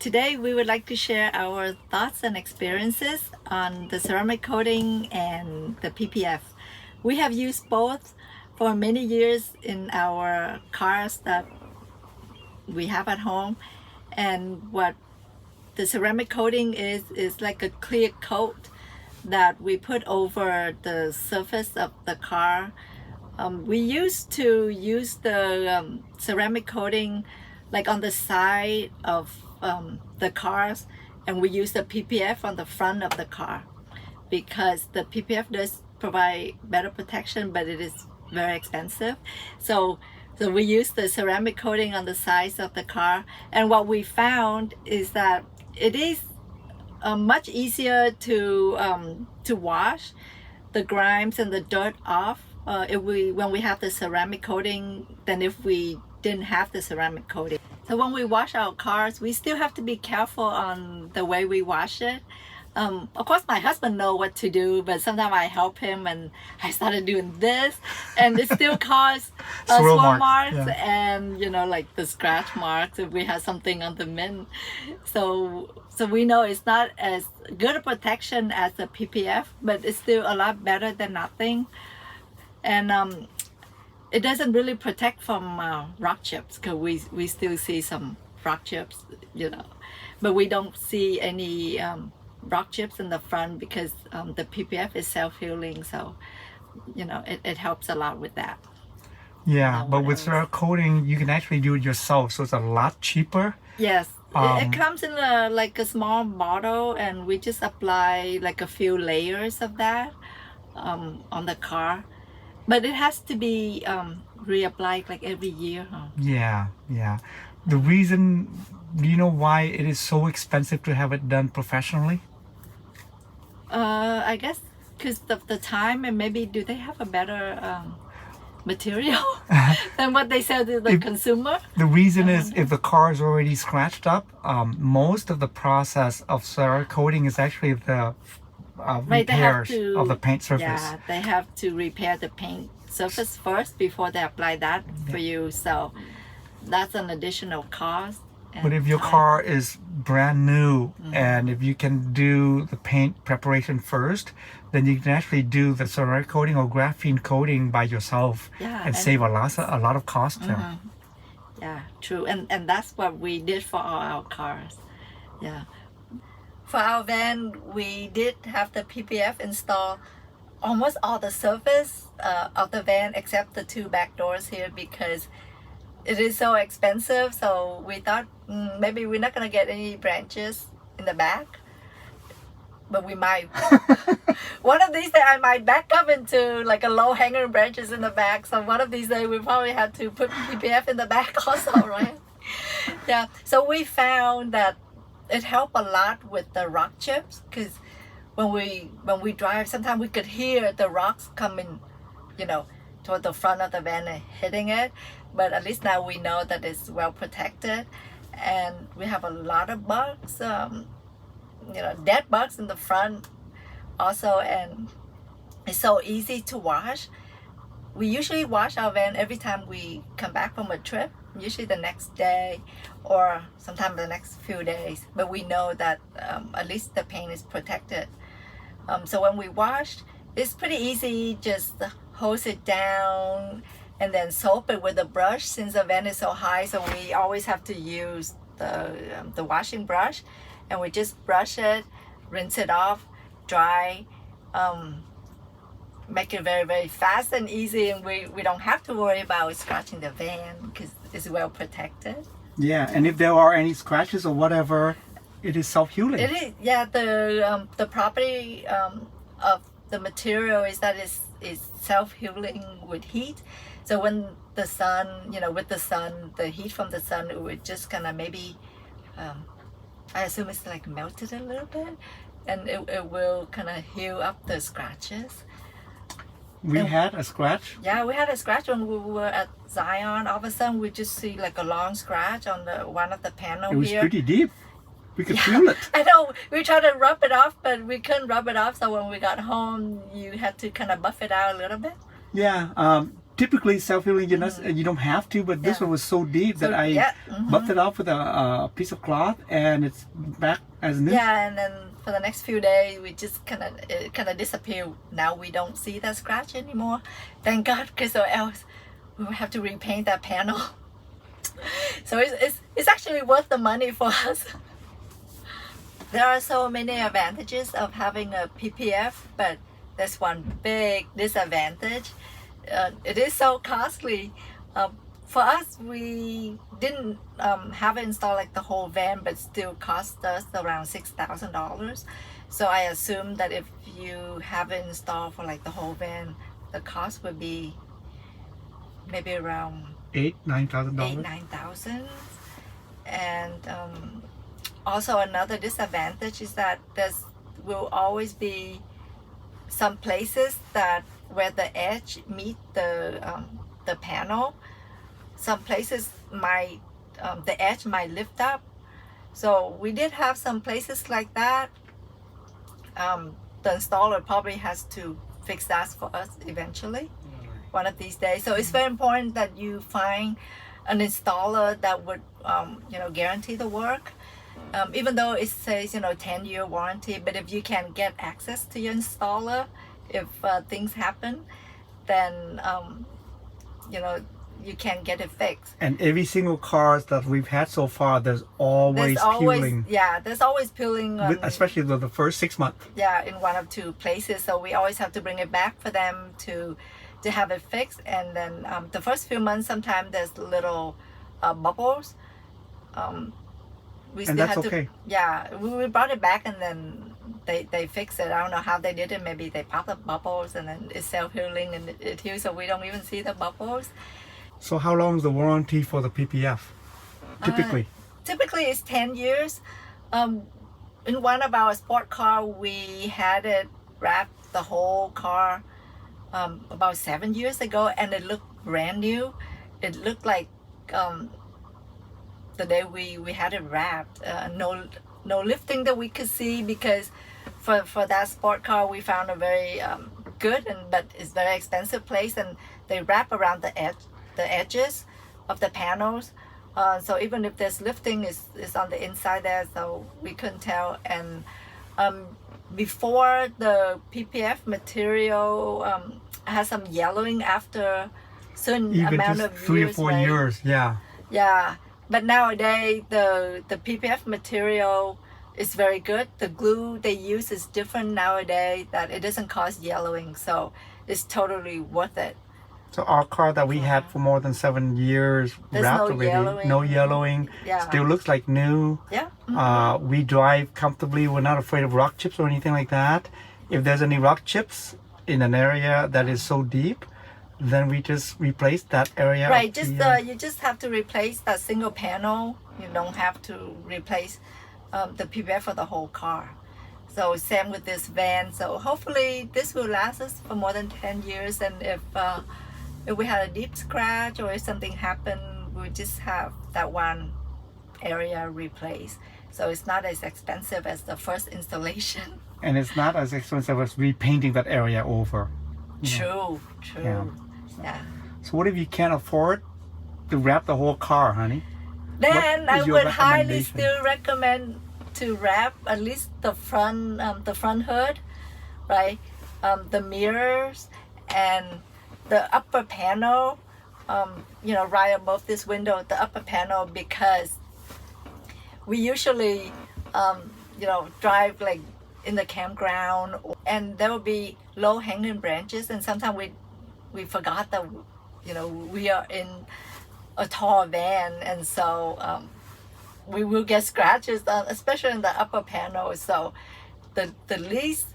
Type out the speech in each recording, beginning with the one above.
Today we would like to share our thoughts and experiences on the ceramic coating and the PPF. We have used both for many years in our cars that we have at home, and what the ceramic coating is like a clear coat that we put over the surface of the car. We used to use the ceramic coating like on the side of the cars, and we use the PPF on the front of the car because the PPF does provide better protection, but it is very expensive. So we use the ceramic coating on the sides of the car, and what we found is that it is much easier to wash the grimes and the dirt off when we have the ceramic coating than if we didn't have the ceramic coating. So when we wash our cars, we still have to be careful on the way we wash it. Of course, my husband knows what to do, but sometimes I help him, and I started doing this, and it still causes swirl marks and like the scratch marks if we have something on the mint. So we know it's not as good a protection as the PPF, but it's still a lot better than nothing. And it doesn't really protect from rock chips, because we still see some rock chips, but we don't see any rock chips in the front because the PPF is self-healing, so it helps a lot with that. Yeah, but with ceramic coating, you can actually do it yourself, so it's a lot cheaper. Yes, it comes in like a small bottle, and we just apply like a few layers of that on the car. But it has to be reapplied like every year. Huh? Yeah. The reason, do you know why it is so expensive to have it done professionally? I guess because of the time, and maybe do they have a better material than what they sell to the consumer? The reason is if the car is already scratched up, most of the process of ceramic coating is actually the repairs of the paint surface. Yeah, they have to repair the paint surface first before they apply that for you. So that's an additional cost. But if your car is brand new, and if you can do the paint preparation first, then you can actually do the ceramic coating or graphene coating by yourself and save a lot of cost there. Yeah, true. And that's what we did for all our cars. Yeah. For our van, we did have the PPF installed almost all the surface of the van except the two back doors here, because it is so expensive. So we thought maybe we're not going to get any branches in the back, but we might. One of these days I might back up into like a low hanging branches in the back. So one of these days we probably have to put PPF in the back also, right? Yeah. So we found that it helped a lot with the rock chips, because when we drive, sometimes we could hear the rocks coming, toward the front of the van and hitting it. But at least now we know that it's well protected, and we have a lot of bugs, dead bugs in the front also, and it's so easy to wash. We usually wash our van every time we come back from a trip, usually the next day or sometimes the next few days, but we know that at least the paint is protected. So when we wash, it's pretty easy, just hose it down and then soap it with a brush, since the van is so high. So we always have to use the washing brush, and we just brush it, rinse it off, dry, make it very, very fast and easy, and we don't have to worry about scratching the van because it's well protected. Yeah, and if there are any scratches or whatever, it is self-healing. It is, yeah. The property of the material is that it's self-healing with heat. So when the sun, with the sun, the heat from the sun, it would just kind of maybe, I assume it's like melted a little bit, and it will kind of heal up the scratches. We had a scratch? Yeah, we had a scratch when we were at Zion. All of a sudden, we just see like a long scratch on one of the panels. It was here. pretty deep. We could feel it. I know. We tried to rub it off, but we couldn't rub it off. So when we got home, you had to kind of buff it out a little bit. Yeah. typically self-healing, you don't have to, but this one was so deep that I buffed it off with a piece of cloth, and it's back as new. Yeah, and then for the next few days, we just kind of disappear. Now we don't see that scratch anymore. Thank God, because or else we will have to repaint that panel. So it's actually worth the money for us. There are so many advantages of having a PPF, but there's one big disadvantage. It is so costly. For us, we didn't have it installed like the whole van, but still cost us around $6,000. So I assume that if you have it installed for like the whole van, the cost would be maybe around $9,000. And also another disadvantage is that there will always be some places that where the edge meet the panel. Some places might the edge might lift up. So we did have some places like that. The installer probably has to fix that for us eventually, one of these days. So it's very important that you find an installer that would guarantee the work. Even though it says 10-year warranty, but if you can get access to your installer, if things happen, then you can get it fixed. And every single car that we've had so far, there's always peeling. Yeah, there's always peeling. Especially the first 6 months. Yeah, in one of two places. So we always have to bring it back for them to have it fixed. And then the first few months, sometimes there's little bubbles. We and that's okay. Yeah, we brought it back and then they fixed it. I don't know how they did it. Maybe they popped up bubbles and then it's self-healing and it heals, so we don't even see the bubbles. So how long is the warranty for the PPF, typically? Typically it's 10 years. In one of our sport car, we had it wrapped, the whole car, about 7 years ago, and it looked brand new. It looked like the day we had it wrapped. No lifting that we could see, because for that sport car we found a very good but it's very expensive place, and they wrap around the edges of the panels, so even if there's lifting is on the inside there, so we couldn't tell. And before, the PPF material has some yellowing after certain even amount just of 3 years, or 4 right? years. Yeah, but nowadays the PPF material is very good. The glue they use is different nowadays, that it doesn't cause yellowing, so it's totally worth it. So our car that we had for more than 7 years, There's wrapped no already, yellowing. no yellowing, Yeah. still looks like new. Yeah. We drive comfortably. We're not afraid of rock chips or anything like that. If there's any rock chips in an area that is so deep, then we just replace that area. Right, you just have to replace that single panel. You don't have to replace the PPF for the whole car. So same with this van. So hopefully this will last us for more than 10 years. And if we had a deep scratch or if something happened, we just have that one area replaced. So it's not as expensive as the first installation. And it's not as expensive as repainting that area over. True. Yeah. So what if you can't afford to wrap the whole car, honey? Then What I is your would highly recommendation? still recommend to wrap at least the front hood, right? The mirrors and the upper panel, right above this window, the upper panel, because we usually, drive like in the campground, and there will be low hanging branches, and sometimes we forgot that, we are in a tall van, and so we will get scratches, especially in the upper panel. So the least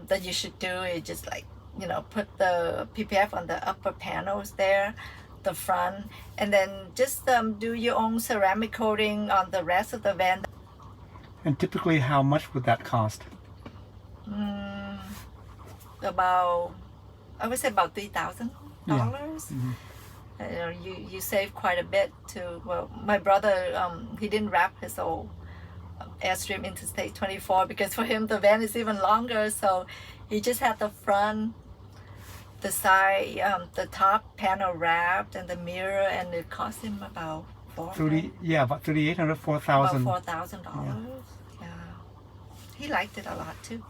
that you should do is just like, put the PPF on the upper panels there, the front, and then just do your own ceramic coating on the rest of the van. And typically, how much would that cost? I would say about $3,000. You save quite a bit too. Well, my brother, he didn't wrap his old Airstream Interstate 24 because for him the van is even longer, so he just had the front the side, the top panel wrapped and the mirror, and it cost him about about 3,800, 4,000. $4,000. Yeah. He liked it a lot too.